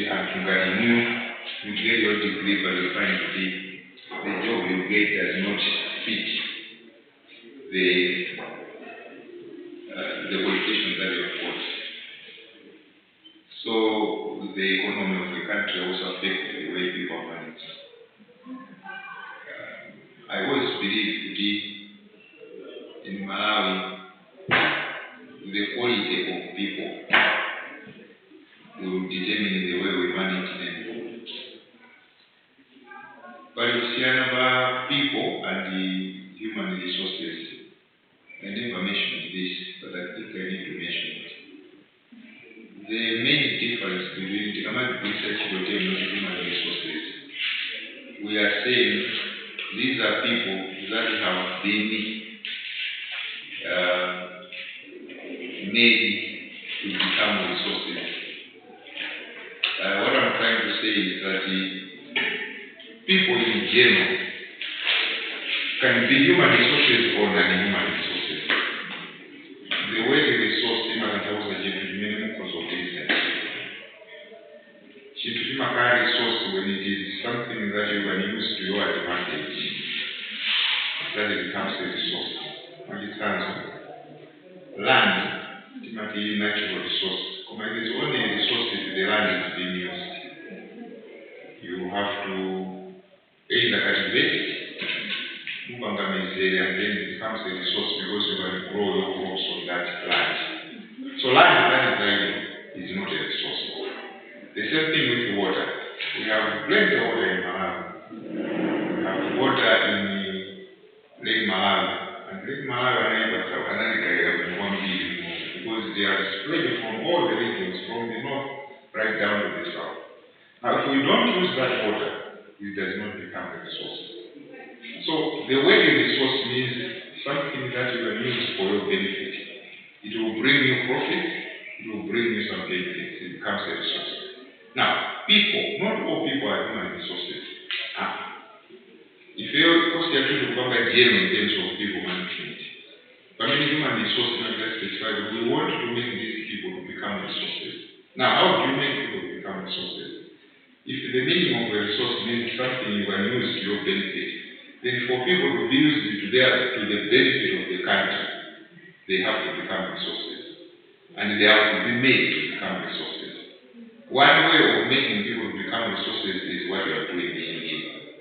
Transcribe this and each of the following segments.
kuti antu ngati inu you get your degree but you find kuti the job you get does not fit the qualifications that you have got. So the economy of the country also affects the way people are managed. I always believe that in Malawi, the quality of people will determine the way we manage them. But you see about people and the human resources, I never mentioned this, but I think I need to mention it. The main difference between the economic research and human resources, we are saying these are people that have been made to become resources. What I'm trying to say is that people in general can be human resources or non-human resources. The way the resource is because of this. Resource, when it is something that you can use to your advantage, that it becomes a resource. For instance, land, it might be a natural resource. It is only a resource if the land is being used. You have to either cultivate it, and then it becomes a resource because you can grow your crops on that land. So land that is not a resource. The same thing with the water. We have plenty of water in Malawi. We have water in Lake Malawi. And Lake Malawi because they are spread from all the regions, from the north right down to the south. Now if we don't use that water, it does not become a resource. So the way a resource means something that you can use for your benefit. It will bring you profit, it will bring you some benefits, it becomes a resource. Now, people, not all people are human resources. If you are trying to become a GM in terms of people management, but many human resources are just specified. We want to make these people to become resources. Now, how do you make people become resources? If the meaning of a resource means something you can use to your benefit, then for people to be used to the benefit of the country, they have to become resources. And they have to be made to become resources. One way of making people become resources is what we are doing in here.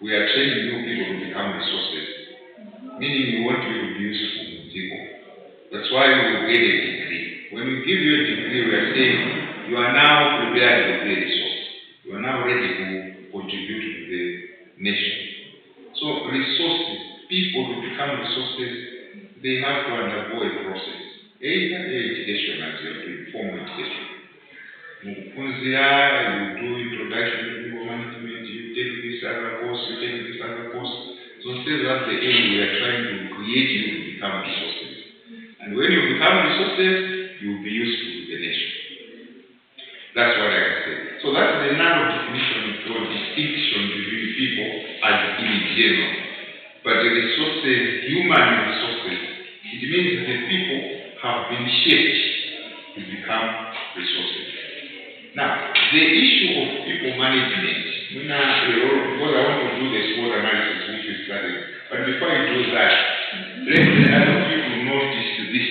We are training new people to become resources, meaning we want you to be useful people. That's why we get a degree. When we give you a degree, we are saying you are now prepared to be a resource. You are now ready to contribute to the nation. So resources, people to become resources, they have to undergo a process. Either education, as you are doing, formal education. You do introduction to people management, you take this other course, you take this other course. So instead of the aim, we are trying to create you to become resources. And when you become resources, you will be useful to the nation. That's what I can say. So that's the narrow definition or distinction between people as in general. But the resources, human resources, it means that the people have been shaped to become resources. Now, the issue of people management, because I want to do the SWOT analysis which we studied, but before I do that, let people notice this.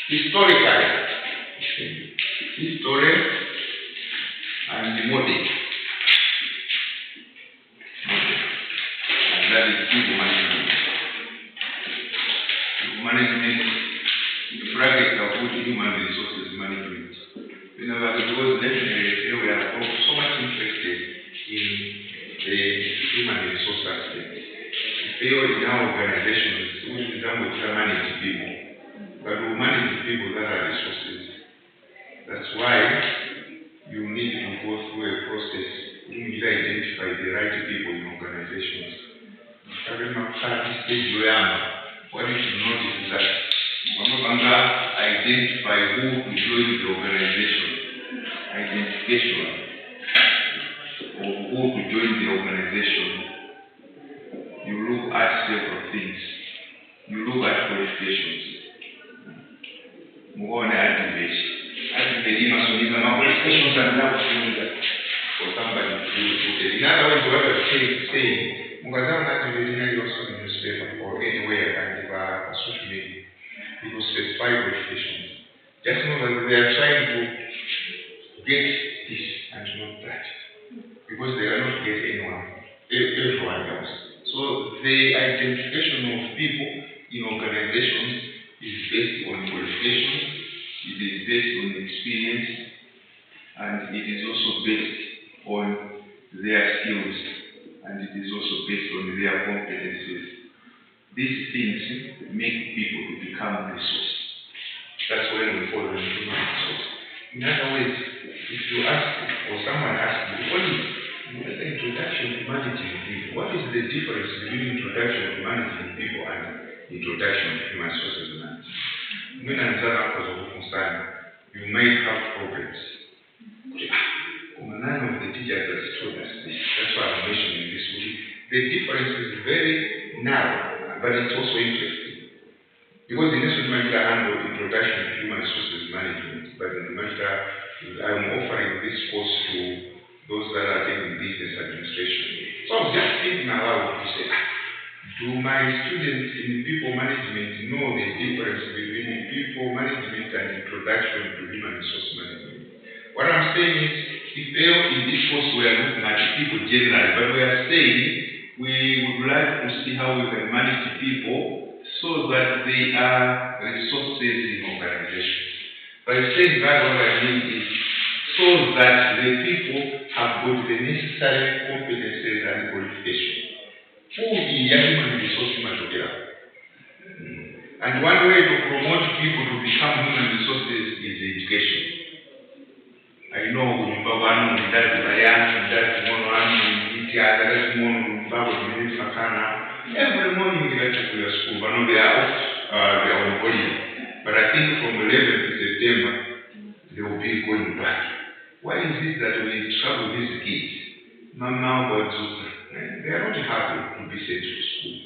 Historically, history and the model. And that is people management. People management, the brackets are put human resources management. Because definitely we are so much interested in the human resource aspect. In our organizations, we manage people. But we manage people that are resources. That's why you need to go through a process. You need to identify the right people in organizations. What you should notice is that identify who to join the organization. Identification of who to join the organization. You look at at several things. You look at qualifications. Muone advantage. Advantage masumiza ma qualifications anazofunika for somebody to do it. In other words, what I'm saying, mukazama advantage also in newspaper or anywhere and social media. People specify qualifications. Just know that they are trying to get this and not that. Because they cannot get everyone else. So the identification of people in organizations is based on qualifications, it is based on experience, and it is also based on their skills, and it is also based on their competencies. These things make people to become resources. That's when we follow the human resource. In other words, if you ask or someone asks you, what is the introduction to managing people? What is the difference between introduction to managing people and introduction to human resources management? When you might have problems. None of the teachers has told us this. That's why I'm mentioning this. The difference is very narrow, but it's also interesting. Because in this matter, I handle introduction to human resources management, but in the matter, I'm offering this course to those that are taking business administration. So I was just thinking aloud to say, do my students in people management know the difference between people management and introduction to human resource management? What I'm saying is, if they in this course we are looking at people generally, but we are saying we would like to see how we can manage people so that they are resources in organizations. By saying that, what I mean is so that the people have got the necessary competences and qualifications. Who is human resource material? And one way to promote people to become human resources is education. I know Bavano, that's every morning they get to your school, but no, they are off their own body. But I think from 11th September, they will be going back. Why is it that we travel these kids? Mama, they are not happy to be sent to school.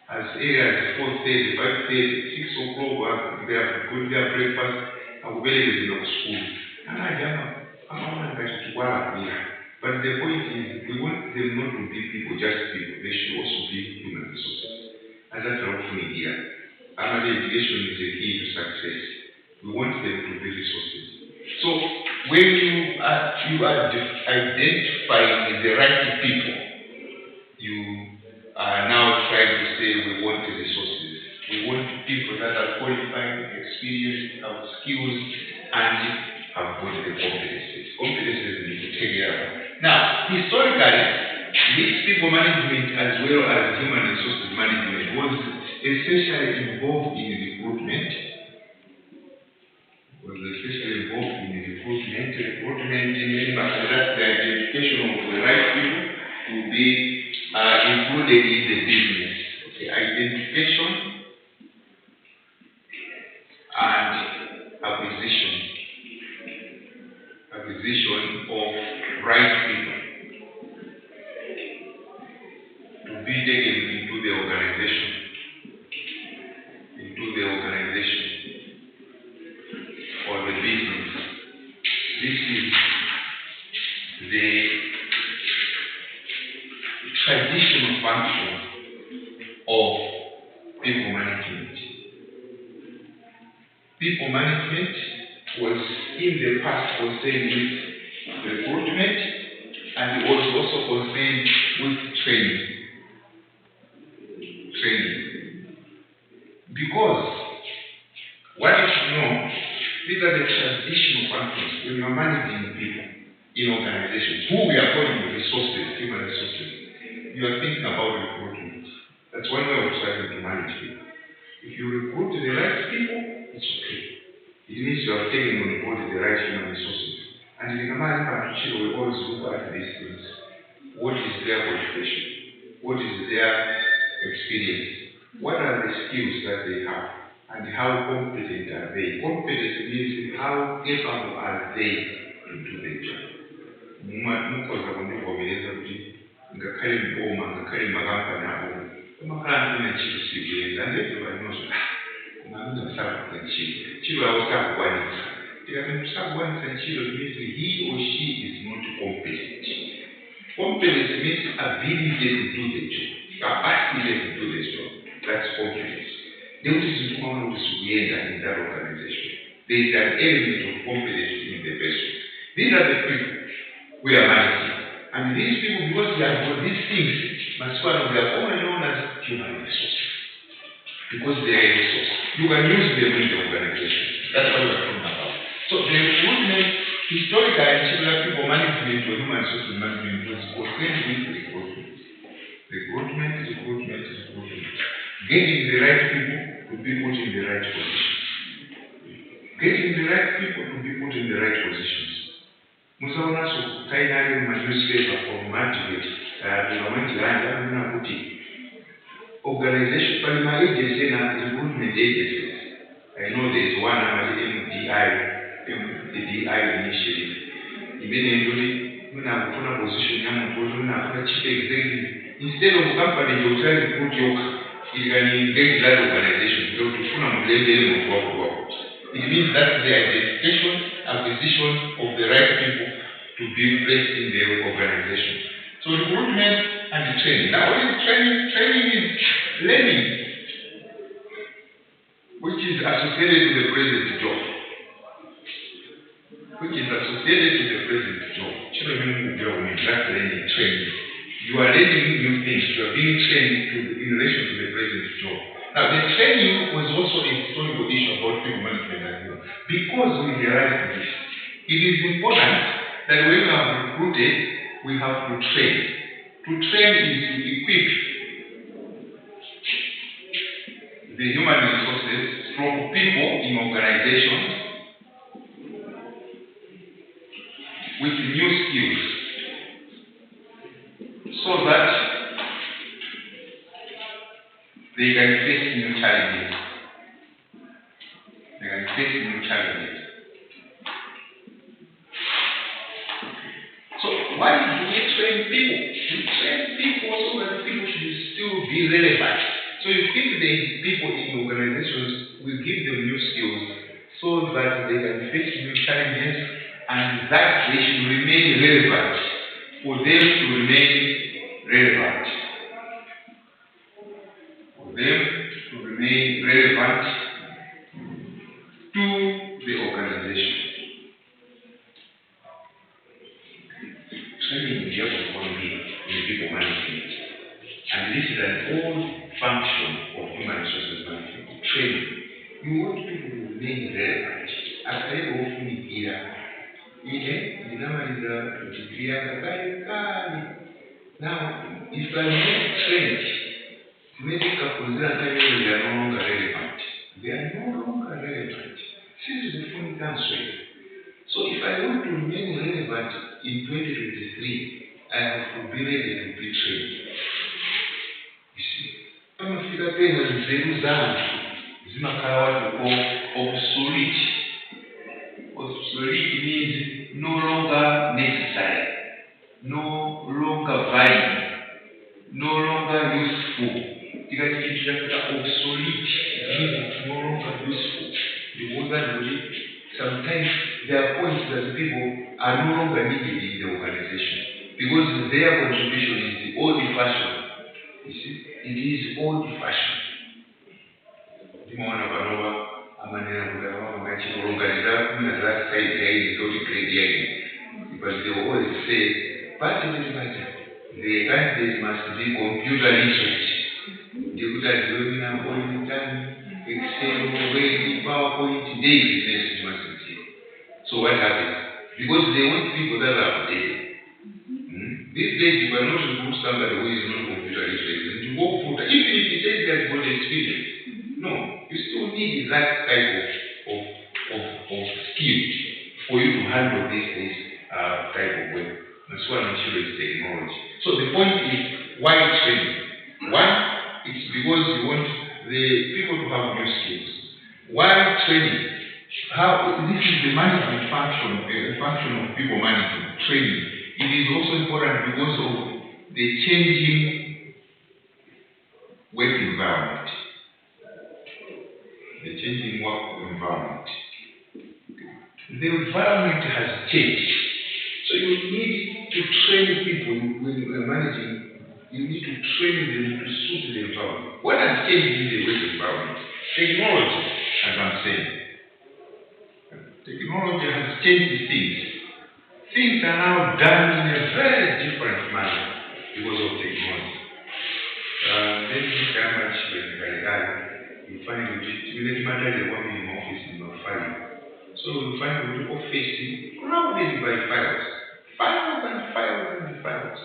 As early as 4:30, 5:30, 6 o'clock, they have got their breakfast, and we're in school. And I'm going to work here. But the point is, we want them not to be people, just people. They should also be human resources. And that's what we here. Our education is a key to success. We want them to be resources. So when you are identifying the right people, you are now trying to say we want the resources. We want people that are qualified, experienced, have skills, and have got the competencies. Competencies we need to take care of. Now, historically, this people management as well as human resources management was essentially involved in recruitment. Recruitment meaning that the identification of the right people to be included in the business. Okay, identification and acquisition of right people to be taken into the organization or the business. This is the traditional function of people management. People management was in the past concerned with recruitment and it was also concerned with training. Because what you should know, these are the traditional functions when you are managing people in organizations. Who we are calling resources, human resources. You are thinking about recruitment. That's one way of trying to manage people. If you recruit the right people, it's okay. It means you have taken on board the right human resources. And in the Amari Partnership, we always look at these things. What is their qualification? What is their experience? What are the skills that they have? And how competent are they? Competence means how capable are they to do their job. Mukoza kundivomereza kuti ngakhale mboma ngakhale makampani avo Kumakhala kuna ntchito sikuyenda ndebula inozo kumamuna kusakugwa ntchito ntchito yawo sakugwanisa tikati kusakugwanisa ntchito means he or she is not competent. Competence means ability to do the job, capacity to do the job. That's competence. There is no sikuyenda in that organization. There is an element of competence in the person. These are the people we are managing. And these people, because they have got these things, must they are all known as human resources. Because they are a resource. You can use them in the organization. That's what we are talking about. So the recruitment, historical and similar people management or human resources management was concerned with recruitment. Recruitment. Getting the right people to be put in the right positions. Getting the right people to be put in the right positions. Musaona so kainari newspaper or motivate organization palima agency na recruitment agencies. I know there is one under the MDI initiative. Immediately when I put a position I'm chief executive. Instead of company you try to put your you can engage that organization to work. It means that the identification, acquisition of the right people to be placed in the organization. So recruitment and training. Now what is training? Training is learning, which is associated to the present job. That's learning, training. You are learning new things. You are being trained in relation to the present job. Now the training was also a historical issue about people management as well. Because we realized this, it is important that when we have recruited, we have to train. To train is to equip the human resources from people in organizations with new skills so that they can face new challenges. So why do we train people? We train people so that people should still be relevant. So you keep the people in organizations, we give them new skills so that they can face new challenges and that they should remain relevant. For them to remain relevant. To the organization. Training is just one bit in people management. And this is an old function of human resources management. Training. You want people to remain relevant. After you often hear, now, if I am not trained, medical consider they are no longer relevant. They are no longer relevant. This is the phone answer. So if I want to remain relevant in 2023, I have to be ready to be trained. You see? Obsolete. Obsolete means no longer necessary, no longer valid, no longer useful. Because it is obsolete, means it's no longer useful. Sometimes there are points that people are no longer needed in the organization because their contribution is the old-fashioned. You see, it is old-fashioned. Because they always say, the candidates must be computer literate. Excel, PowerPoint, so what happens? Because they want people that are updated. These days you cannot recruit somebody who is not computer literate. And you go for that, even if he says he has got experience. No, you still need that type of skill for you to handle this type of work. That's why I'm sure it's technology. So the point is, why training? One, it's because you want the people to have new skills. Why training? This is the management function, a function of people management, training. It is also important because of the changing work environment. The changing work environment. The environment has changed. So you need to train people when you are managing. You need to train them to suit the environment. What has changed in the work environment? Technology, as I'm saying. Technology has changed things. Things are now done in a very different manner because of technology. Let me see how much you find it matter the one in office in your file. So you find the office crowded by files. Files and files and files.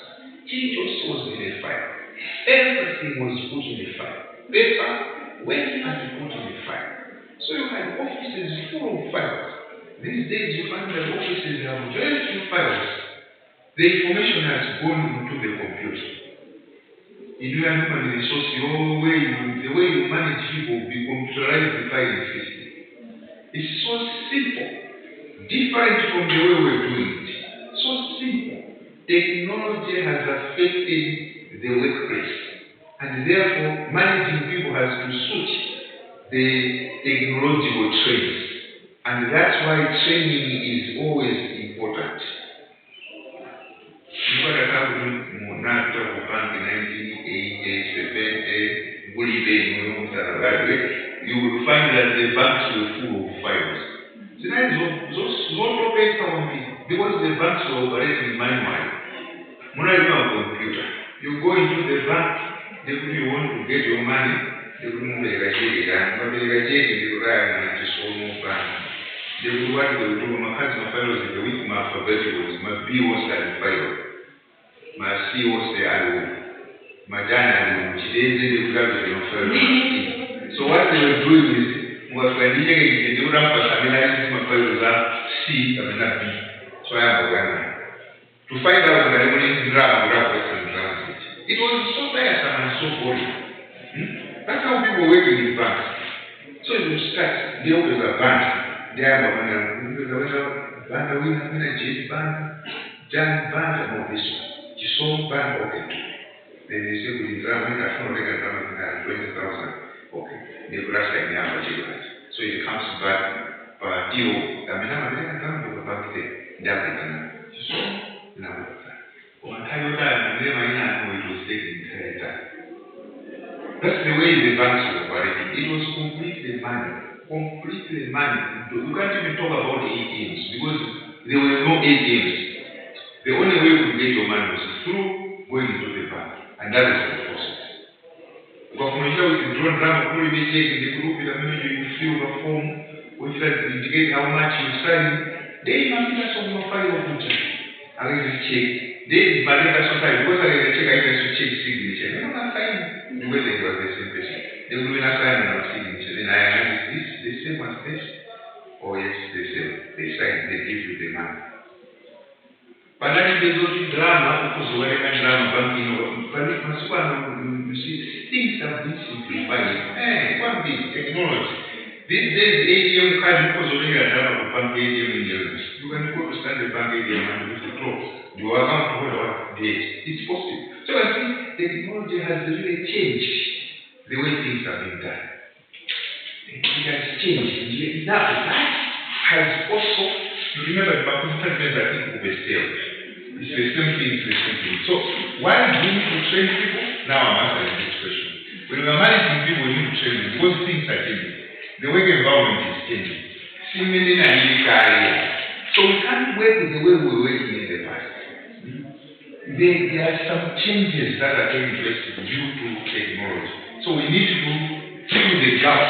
Each was in a file. Everything was put in a file. Paper, waiting to be put in a file. So you had offices full of files. These days you find that offices have very few files. The information has gone into the computer. In your human resource, the way you manage people will be computerized the filing system. It's so simple, different from the way we're doing it. So simple. Technology has affected the workplace, and therefore managing people has to suit the technological trends. And that's why training is always important. You got to have not talk about the 1980, 70, you will find that the banks were full of files. Because the banks were operating manually. When I know a computer, you go into the bank, if you want to get your money, you remove the register, but the register is right and it's bank. They will what they will do, my customer files in the week, my alphabetical, my B was that file, my C was the IO, my Dana, today they will have the file. So what they were doing is, was when they do not analyze my files are C and not B. So I have a Ghana. To find out when I went into translate. It was so tiresome and so boring. That's how people work in the bank. So you start, they always a bank. They have a bank, okay. Then they say, we drum, $20,000. Okay. They will ask me how much it was. So it comes back, deal. I mean, I'm going to come to the bank there. So, now, on time, it was taking time. That's the way the banks were operating. It was completely manual. Completely manual. You can't even talk about ATMs because there were no ATMs. The only way you could get your money was through going into the bank, and that was the process. But when you with the drone drama, you may take in the group, you fill the form, which indicate how much you sign. They must be some more file of the check. I will check. They but sometimes because I check, I can check signature. They don't have sign the way they were the same person. They will not sign on signature. Then I analyze this, the same as this. Oh yes, they say they sign, they give you the money. But then they go to drama because wherever drama banking but you see things have been simplified. One thing, technology. These days ATM card because already a drama for bank ATM in the you can go to stand the bank ATM and with the close. Your account holder date. It's possible. So I think technology has really changed the way things have been done. It has changed. Now that has also, you remember the computer says I think will be still. It's the same thing. So why do we need to train people? Now I'm answering this question. When we are managing people, we need to train them because things are changing. The work environment is changing. Similarly, so we can't work the way we were working in the past. There are some changes that are taking place due to technology. So we need to fill the gap